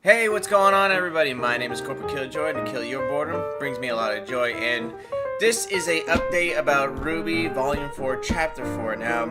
Hey, what's going on, everybody? My name is Corporal Killjoy, and to kill your boredom brings me a lot of joy. And this is a update about Rwby Volume 4, Chapter 4. Now,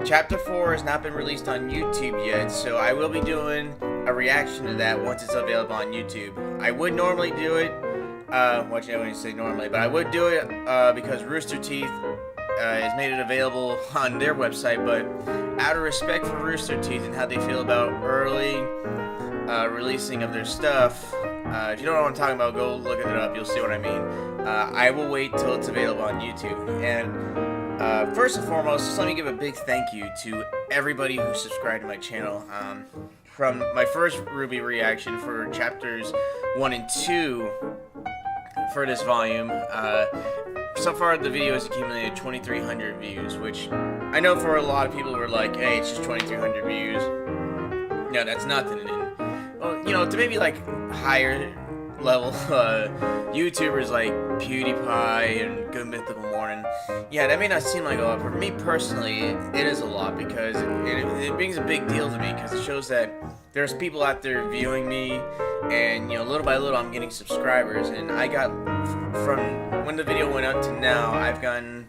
Chapter 4 has not been released on YouTube yet, so I will be doing a reaction to that once it's available on YouTube. I would normally do it, what you know when you say normally, but I would do it because Rooster Teeth has made it available on their website. But out of respect for Rooster Teeth and how they feel about early releasing of their stuff. If you don't know what I'm talking about, go look it up. You'll see what I mean. I will wait till it's available on YouTube. And first and foremost, just let me give a big thank you to everybody who subscribed to my channel. From my first Rwby reaction for chapters 1 and 2 for this volume, so far the video has accumulated 2,300 views, which I know for a lot of people were like, hey, it's just 2,300 views. No, that's nothing. Well, you know, to maybe like higher level YouTubers like PewDiePie and Good Mythical Morning, yeah, that may not seem like a lot. For me personally, it is a lot because it brings a big deal to me because it shows that there's people out there viewing me, and you know, little by little, I'm getting subscribers. And I got, from when the video went up to now, I've gotten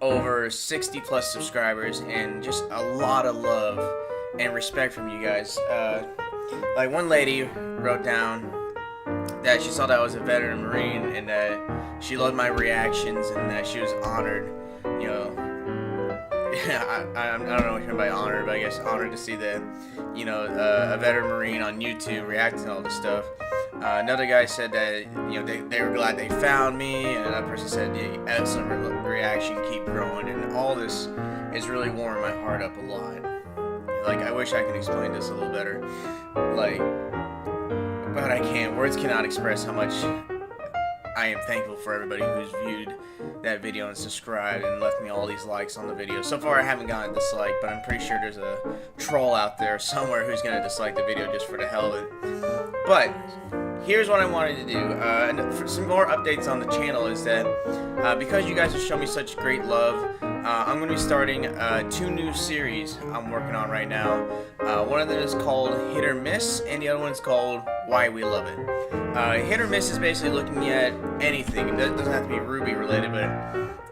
over 60 plus subscribers and just a lot of love and respect from you guys. Like one lady wrote down that she saw that I was a veteran Marine and that she loved my reactions and that she was honored. You know, I don't know what you mean by honored, but I guess honored to see that, you know, a veteran Marine on YouTube reacting to all this stuff. Another guy said that, you know, they were glad they found me, and another person said, yeah, excellent reaction, keep growing, and all this is really warming my heart up a lot. Like, I wish I could explain this a little better, like, but I can't. Words cannot express how much I am thankful for everybody who's viewed that video and subscribed and left me all these likes on the video. So far I haven't gotten a dislike, but I'm pretty sure there's a troll out there somewhere who's gonna dislike the video just for the hell of it. But here's what I wanted to do, and for some more updates on the channel is that because you guys have shown me such great love, I'm going to be starting 2 new series I'm working on right now. One of them is called Hit or Miss, and the other one is called Why We Love It. Hit or Miss is basically looking at anything. It doesn't have to be Rwby related, but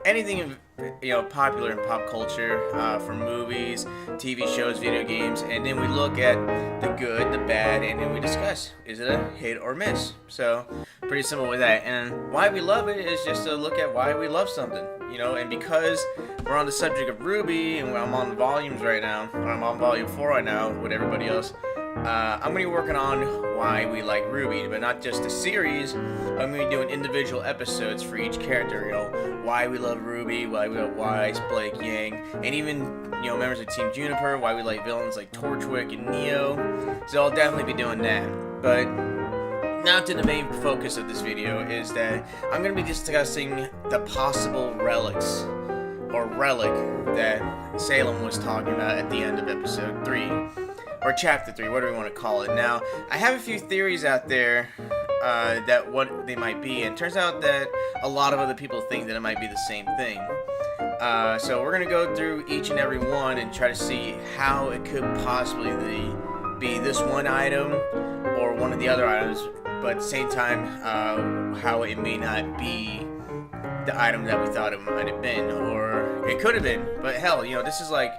anything, you know, popular in pop culture, from movies, TV shows, video games, and then we look at the good, the bad, and then we discuss, is it a hit or miss? So pretty simple with that. And why we love it is just to look at why we love something, you know. And because we're on the subject of Rwby, and I'm on volumes right now, or I'm on volume 4 right now with everybody else, I'm going to be working on why we like Rwby, but not just a series. I'm going to be doing individual episodes for each character, you know, why we love Rwby, why we love Weiss, Blake, Yang, and even, you know, members of Team Juniper, why we like villains like Torchwick and Neo. So I'll definitely be doing that. But now to the main focus of this video is that I'm going to be discussing the possible relics, or relic, that Salem was talking about at the end of episode 3. Or chapter 3, whatever you want to call it. Now, I have a few theories out there that what they might be, and it turns out that a lot of other people think that it might be the same thing. So we're going to go through each and every one and try to see how it could possibly be this one item or one of the other items, but at the same time, how it may not be the item that we thought it might have been, or it could have been. But hell, you know, this is like,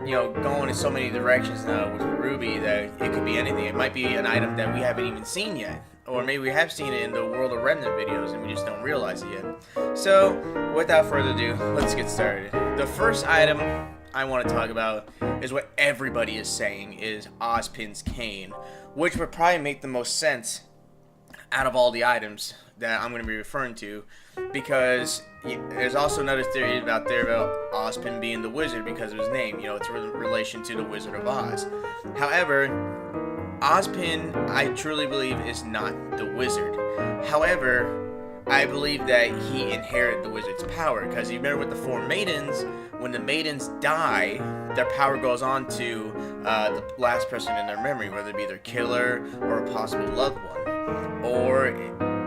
you know, going in so many directions now with Rwby that it could be anything. It might be an item that we haven't even seen yet, or maybe we have seen it in the World of Remnant videos and we just don't realize it yet. So, without further ado, let's get started. The first item I want to talk about is what everybody is saying is Ozpin's cane, which would probably make the most sense out of all the items that I'm going to be referring to, because there's also another theory out there about Ozpin being the wizard because of his name. You know, it's in relation to the Wizard of Oz. However, Ozpin, I truly believe, is not the wizard. However, I believe that he inherited the wizard's power, because you remember with the 4 maidens, when the maidens die, their power goes on to the last person in their memory, whether it be their killer or a possible loved one, or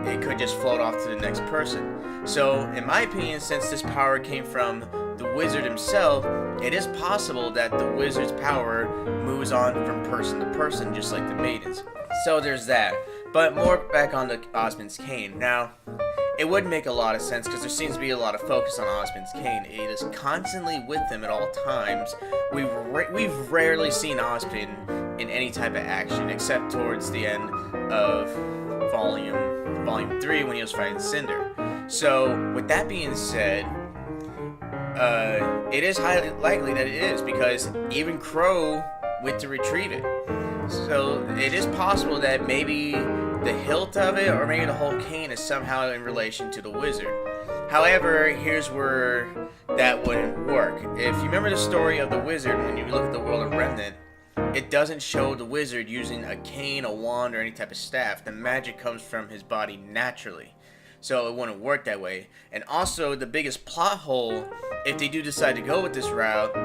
it could just float off to the next person. So, in my opinion, since this power came from the the wizard himself, it is possible that the wizard's power moves on from person to person, just like the maidens. So there's that. But more back on the Osmond's cane. Now, it would make a lot of sense because there seems to be a lot of focus on Osmond's cane. It is constantly with him at all times. We've rarely seen Osmond in any type of action except towards the end of Volume 3 when he was fighting Cinder. So, with that being said, it is highly likely that it is because even Crow went to retrieve it. So it is possible that maybe the hilt of it or maybe the whole cane is somehow in relation to the wizard. However, here's where that wouldn't work. If you remember the story of the wizard, when you look at the world of Remnant, it doesn't show the wizard using a cane, a wand, or any type of staff. The magic comes from his body naturally. So it wouldn't work that way. And also, the biggest plot hole, if they do decide to go with this route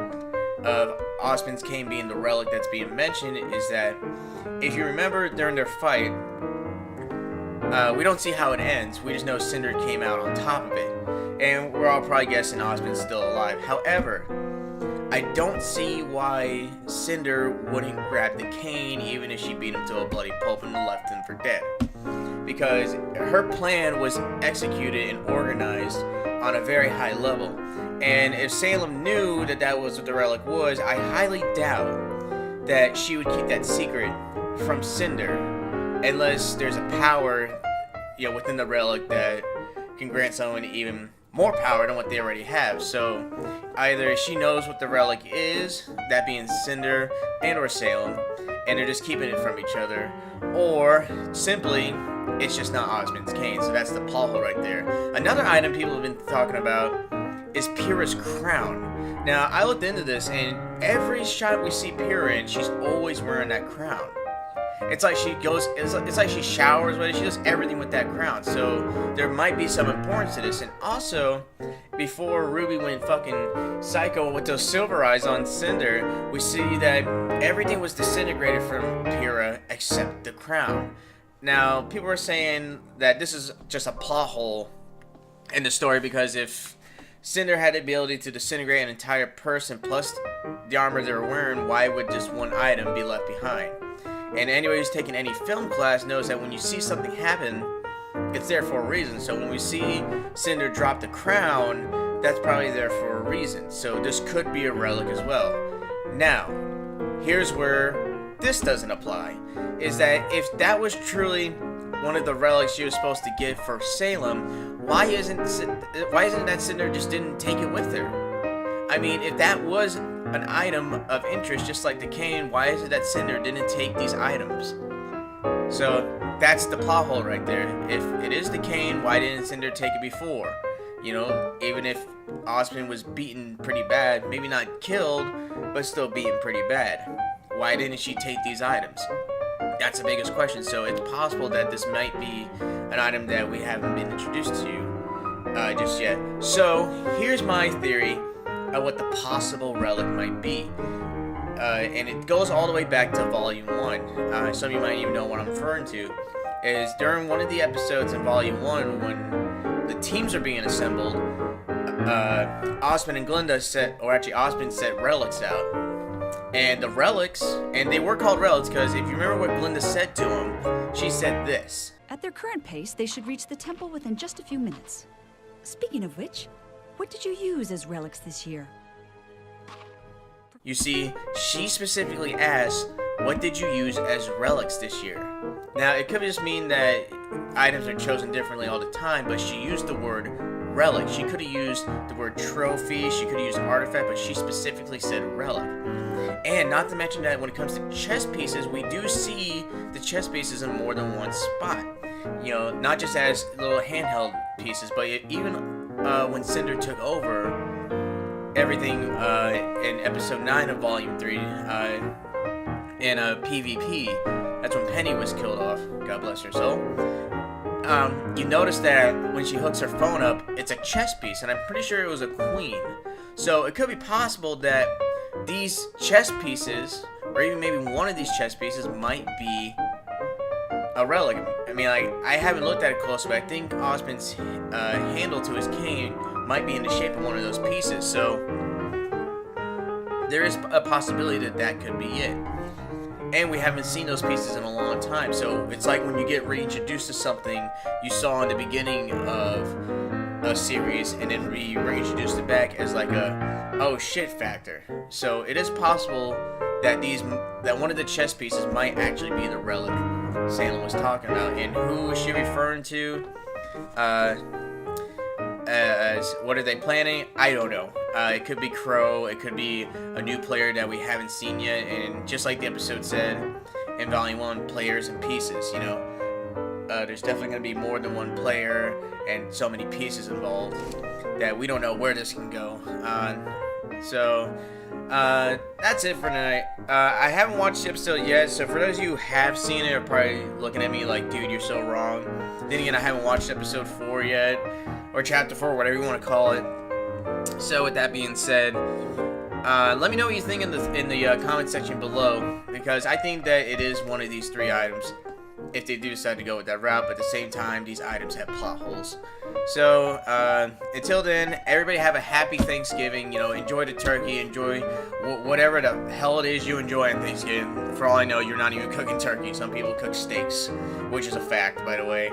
of Osmond's cane being the relic that's being mentioned, is that if you remember during their fight, we don't see how it ends. We just know Cinder came out on top of it. And we're all probably guessing Osmond's still alive. However, I don't see why Cinder wouldn't grab the cane even if she beat him to a bloody pulp and left him for dead. Because her plan was executed and organized on a very high level. And if Salem knew that that was what the relic was, I highly doubt that she would keep that secret from Cinder unless there's a power, within the relic that can grant someone even more power than what they already have. So either she knows what the relic is, that being Cinder and or Salem, and they're just keeping it from each other, or simply it's just not Osmond's cane. So that's the plot hole right there. Another item people have been talking about is Pyrrha's crown. Now, I looked into this, and every shot we see Pyrrha in, she's always wearing that crown. It's like she goes, it's like she showers with it, she does everything with that crown. So there might be some importance to this. And also, before Rwby went fucking psycho with those silver eyes on Cinder, we see that everything was disintegrated from Pyrrha except the crown. Now, people are saying that this is just a plot hole in the story because if Cinder had the ability to disintegrate an entire person plus the armor they were wearing, why would just one item be left behind? And anyone who's taken any film class knows that when you see something happen, it's there for a reason. So when we see Cinder drop the crown, that's probably there for a reason. So this could be a relic as well. Now, here's where this doesn't apply. Is that if that was truly one of the relics she was supposed to give for Salem, why isn't that Cinder just didn't take it with her? I mean, if that was an item of interest, just like the cane, why is it that Cinder didn't take these items? So that's the plot hole right there. If it is the cane, why didn't Cinder take it before? Even if Osmond was beaten pretty bad, maybe not killed, but still beaten pretty bad, why didn't she take these items? That's the biggest question. So it's possible that this might be an item that we haven't been introduced to just yet. So here's my theory of what the possible relic might be. And it goes all the way back to Volume 1. Some of you might even know what I'm referring to. Is during one of the episodes in Volume 1 when the teams are being assembled, Osmond and Glinda Osmond set relics out. And the relics, and they were called relics because if you remember what Glinda said to them, she said this. At their current pace, they should reach the temple within just a few minutes. Speaking of which, what did you use as relics this year? You see, she specifically asked, what did you use as relics this year? Now, it could just mean that items are chosen differently all the time, but she used the word relic. She could have used the word trophy, she could have used artifact, but she specifically said relic. And not to mention that when it comes to chess pieces, we do see the chess pieces in more than one spot. Not just as little handheld pieces, but even when Cinder took over everything in episode 9 of Volume 3 in PvP, that's when Penny was killed off, God bless her soul. You notice that when she hooks her phone up, it's a chess piece, and I'm pretty sure it was a queen. So it could be possible that these chess pieces, or even maybe one of these chess pieces, might be a relic. I mean, I haven't looked at it close, but I think Osmond's handle to his cane might be in the shape of one of those pieces. So there is a possibility that that could be it. And we haven't seen those pieces in a long time. So it's like when you get reintroduced to something you saw in the beginning of a series and then reintroduced it back as like a oh shit factor. So it is possible that one of the chess pieces might actually be the relic Salem was talking about. And who is she referring to? As what are they planning? I don't know. It could be Crow. It could be a new player that we haven't seen yet. And just like the episode said in Volume 1, players and pieces, you know. There's definitely going to be more than one player and so many pieces involved that we don't know where this can go. So that's it for tonight. I haven't watched the episode yet, so for those of you who have seen it are probably looking at me like, dude, you're so wrong. Then again, I haven't watched episode 4 yet, or chapter 4, whatever you want to call it. So with that being said, let me know what you think in the comment section below, because I think that it is one of these 3 items if they do decide to go with that route, but at the same time, these items have plot holes. So, until then, everybody have a happy Thanksgiving. You know, enjoy the turkey, enjoy whatever the hell it is you enjoy on Thanksgiving. For all I know, you're not even cooking turkey. Some people cook steaks, which is a fact, by the way.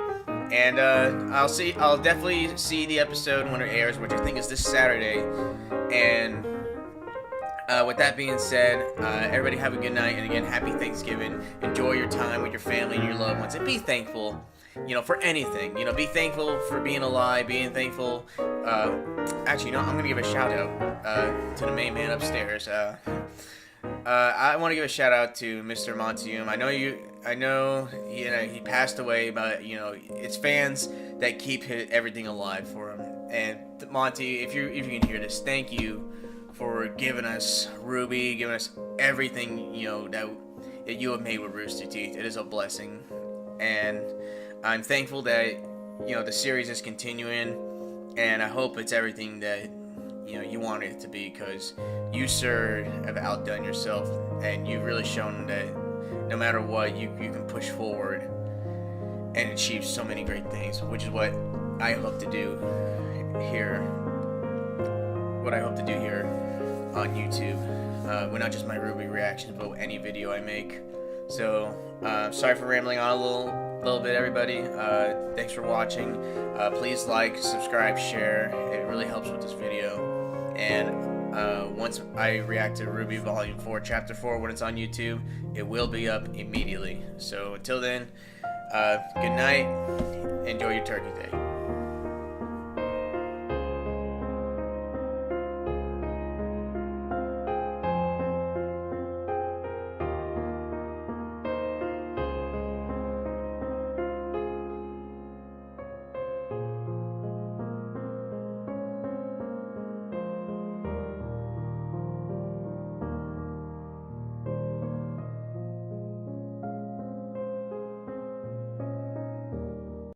And I'll definitely see the episode when it airs, which I think is this Saturday. And with that being said, everybody have a good night, and again, happy Thanksgiving. Enjoy your time with your family and your loved ones, and be thankful, you know, for anything. You know, be thankful for being alive, being thankful. Actually, you know, I'm gonna give a shout out to the main man upstairs. I want to give a shout out to Mr. Montium. I know he passed away, but you know, it's fans that keep everything alive for him. And Monty, if you can hear this, thank you for giving us Rwby, giving us everything, you know, that you have made with Rooster Teeth. It is a blessing, and I'm thankful that, you know, the series is continuing, and I hope it's everything that, you know, you wanted it to be, because you, sir, have outdone yourself, and you've really shown that no matter what, you can push forward and achieve so many great things, which is what I hope to do here. What I hope to do here on YouTube, well, not just my Rwby reactions, but any video I make. So, sorry for rambling on a little bit, everybody. Thanks for watching. Please like, subscribe, share. It really helps with this video. And once I react to Rwby Volume 4, Chapter 4, when it's on YouTube, it will be up immediately. So until then, good night. Enjoy your turkey day.